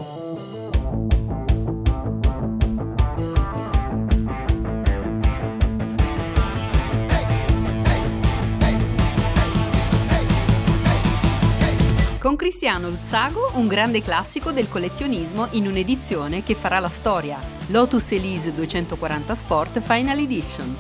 Con Cristiano Luzzago, un grande classico del collezionismo in un'edizione che farà la storia, Lotus Elise 240 Sport Final Edition.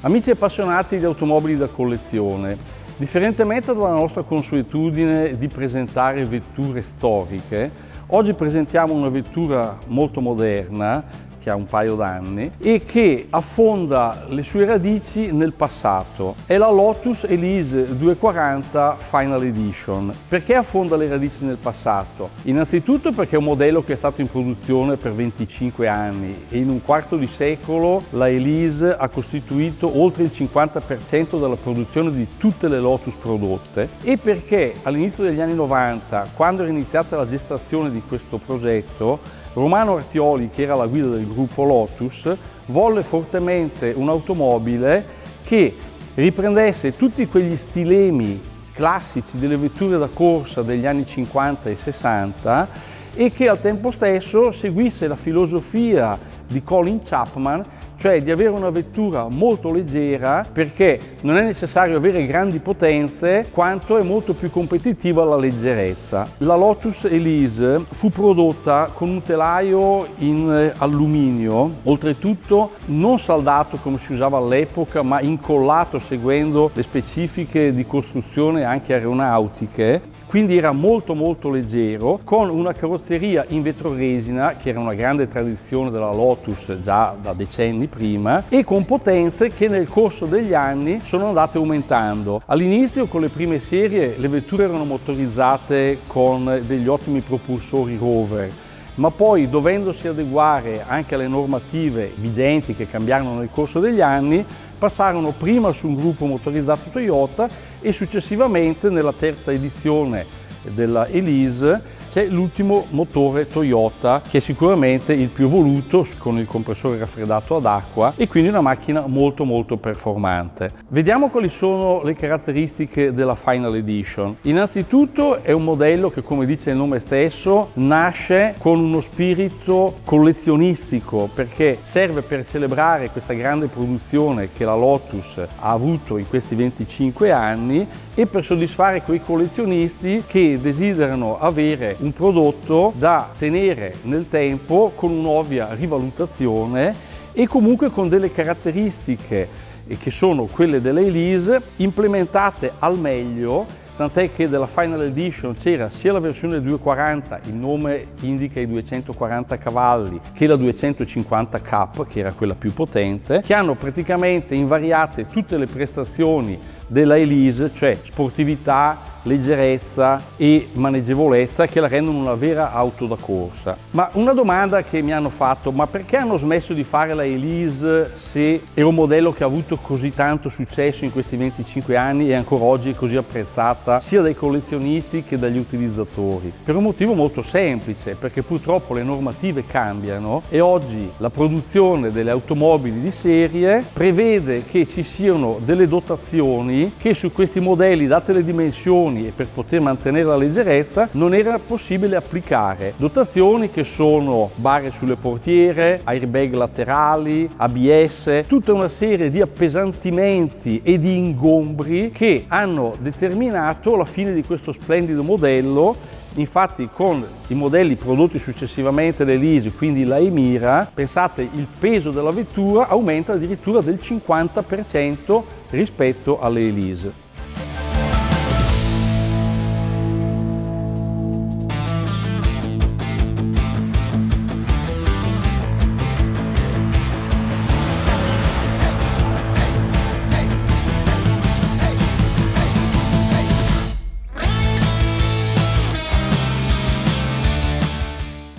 Amici appassionati di automobili da collezione, differentemente dalla nostra consuetudine di presentare vetture storiche, oggi presentiamo una vettura molto moderna, che ha un paio d'anni, e che affonda le sue radici nel passato. È la Lotus Elise 240 Final Edition. Perché affonda le radici nel passato? Innanzitutto perché è un modello che è stato in produzione per 25 anni e in un quarto di secolo la Elise ha costituito oltre il 50% della produzione di tutte le Lotus prodotte, e perché all'inizio degli anni 90, quando era iniziata la gestazione di questo progetto, Romano Artioli, che era la guida del gruppo Lotus, volle fortemente un'automobile che riprendesse tutti quegli stilemi classici delle vetture da corsa degli anni 50 e 60 e che al tempo stesso seguisse la filosofia di Colin Chapman, cioè di avere una vettura molto leggera, perché non è necessario avere grandi potenze quanto è molto più competitiva la leggerezza. La Lotus Elise fu prodotta con un telaio in alluminio, oltretutto non saldato come si usava all'epoca, ma incollato seguendo le specifiche di costruzione anche aeronautiche. Quindi era molto leggero, con una carrozzeria in vetroresina, che era una grande tradizione della Lotus già da decenni prima, e con potenze che nel corso degli anni sono andate aumentando. All'inizio, con le prime serie, le vetture erano motorizzate con degli ottimi propulsori Rover, ma poi, dovendosi adeguare anche alle normative vigenti che cambiarono nel corso degli anni, passarono prima su un gruppo motorizzato Toyota e successivamente, nella terza edizione della Elise, c'è l'ultimo motore Toyota, che è sicuramente il più evoluto, con il compressore raffreddato ad acqua, e quindi una macchina molto performante. Vediamo quali sono le caratteristiche della Final Edition. Innanzitutto è un modello che, come dice il nome stesso, nasce con uno spirito collezionistico, perché serve per celebrare questa grande produzione che la Lotus ha avuto in questi 25 anni e per soddisfare quei collezionisti che desiderano avere un prodotto da tenere nel tempo con un'ovvia rivalutazione e comunque con delle caratteristiche che sono quelle delle Elise implementate al meglio, tant'è che della Final Edition c'era sia la versione 240, il nome indica i 240 cavalli, che la 250 Cup, che era quella più potente, che hanno praticamente invariate tutte le prestazioni della Elise, cioè sportività, leggerezza e maneggevolezza, che la rendono una vera auto da corsa. Ma una domanda che mi hanno fatto: ma perché hanno smesso di fare la Elise se è un modello che ha avuto così tanto successo in questi 25 anni e ancora oggi è così apprezzata sia dai collezionisti che dagli utilizzatori? Per un motivo molto semplice, perché purtroppo le normative cambiano e oggi la produzione delle automobili di serie prevede che ci siano delle dotazioni che su questi modelli, date le dimensioni e per poter mantenere la leggerezza, non era possibile applicare. Dotazioni che sono barre sulle portiere, airbag laterali, ABS, tutta una serie di appesantimenti e di ingombri che hanno determinato la fine di questo splendido modello. Infatti, con i modelli prodotti successivamente l'Elise, quindi la Emira, pensate, il peso della vettura aumenta addirittura del 50% rispetto alle Elise.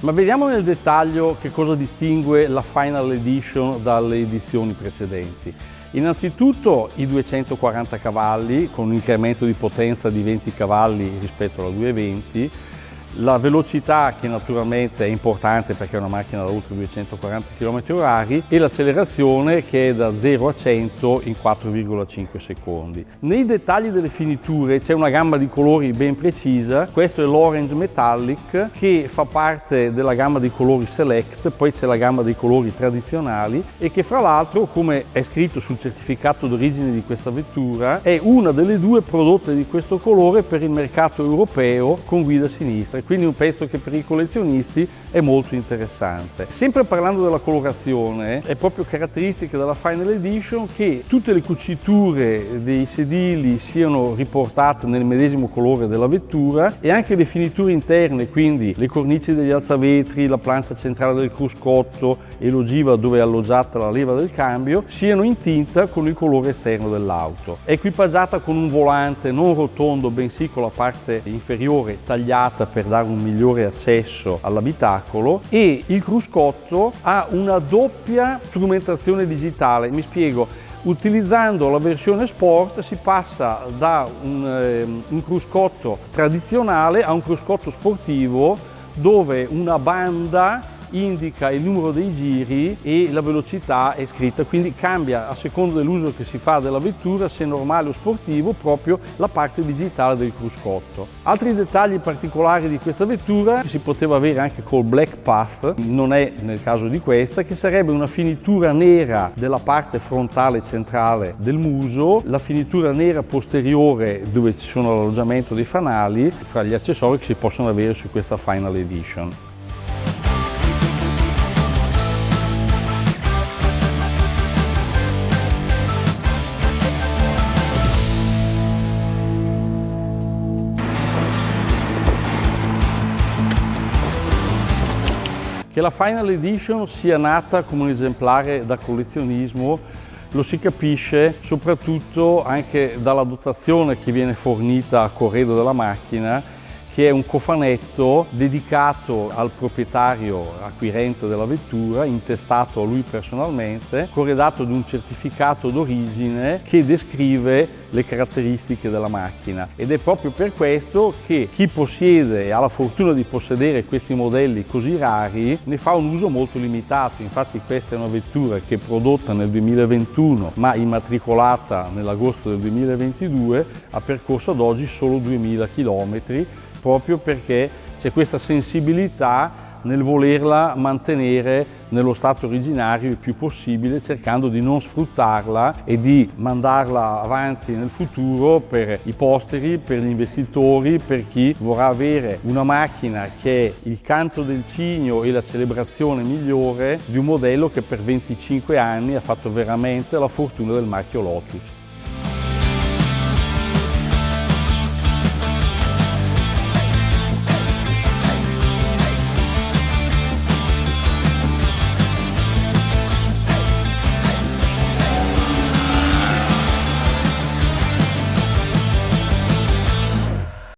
Ma vediamo nel dettaglio che cosa distingue la Final Edition dalle edizioni precedenti. Innanzitutto i 240 cavalli con un incremento di potenza di 20 cavalli rispetto alla 220, la velocità, che naturalmente è importante perché è una macchina da oltre 240 km/h, e l'accelerazione, che è da 0 a 100 in 4,5 secondi. Nei dettagli delle finiture c'è una gamma di colori ben precisa. Questo è l'Orange Metallic, che fa parte della gamma di colori Select, poi c'è la gamma dei colori tradizionali, e che fra l'altro, come è scritto sul certificato d'origine di questa vettura, è una delle due prodotte di questo colore per il mercato europeo con guida sinistra, quindi un pezzo che per i collezionisti è molto interessante. Sempre parlando della colorazione, è proprio caratteristica della Final Edition che tutte le cuciture dei sedili siano riportate nel medesimo colore della vettura, e anche le finiture interne, quindi le cornici degli alzavetri, la plancia centrale del cruscotto e l'ogiva dove è alloggiata la leva del cambio, siano in tinta con il colore esterno dell'auto. È equipaggiata con un volante non rotondo, bensì con la parte inferiore tagliata per dare un migliore accesso all'abitacolo, e il cruscotto ha una doppia strumentazione digitale. Mi spiego. Utilizzando la versione Sport si passa da un cruscotto tradizionale a un cruscotto sportivo, dove una banda indica il numero dei giri e la velocità è scritta, quindi cambia a seconda dell'uso che si fa della vettura, se normale o sportivo, proprio la parte digitale del cruscotto. Altri dettagli particolari di questa vettura si poteva avere anche col Black Path, non è nel caso di questa, che sarebbe una finitura nera della parte frontale centrale del muso, la finitura nera posteriore dove ci sono l'alloggiamento dei fanali, fra gli accessori che si possono avere su questa Final Edition. Che la Final Edition sia nata come un esemplare da collezionismo lo si capisce soprattutto anche dalla dotazione che viene fornita a corredo della macchina, che è un cofanetto dedicato al proprietario acquirente della vettura, intestato a lui personalmente, corredato di un certificato d'origine che descrive le caratteristiche della macchina, ed è proprio per questo che chi possiede e ha la fortuna di possedere questi modelli così rari ne fa un uso molto limitato. Infatti questa è una vettura che è prodotta nel 2021 ma immatricolata nell'agosto del 2022, ha percorso ad oggi solo 2000 km, proprio perché c'è questa sensibilità nel volerla mantenere nello stato originario il più possibile, cercando di non sfruttarla e di mandarla avanti nel futuro per i posteri, per gli investitori, per chi vorrà avere una macchina che è il canto del cigno e la celebrazione migliore di un modello che per 25 anni ha fatto veramente la fortuna del marchio Lotus.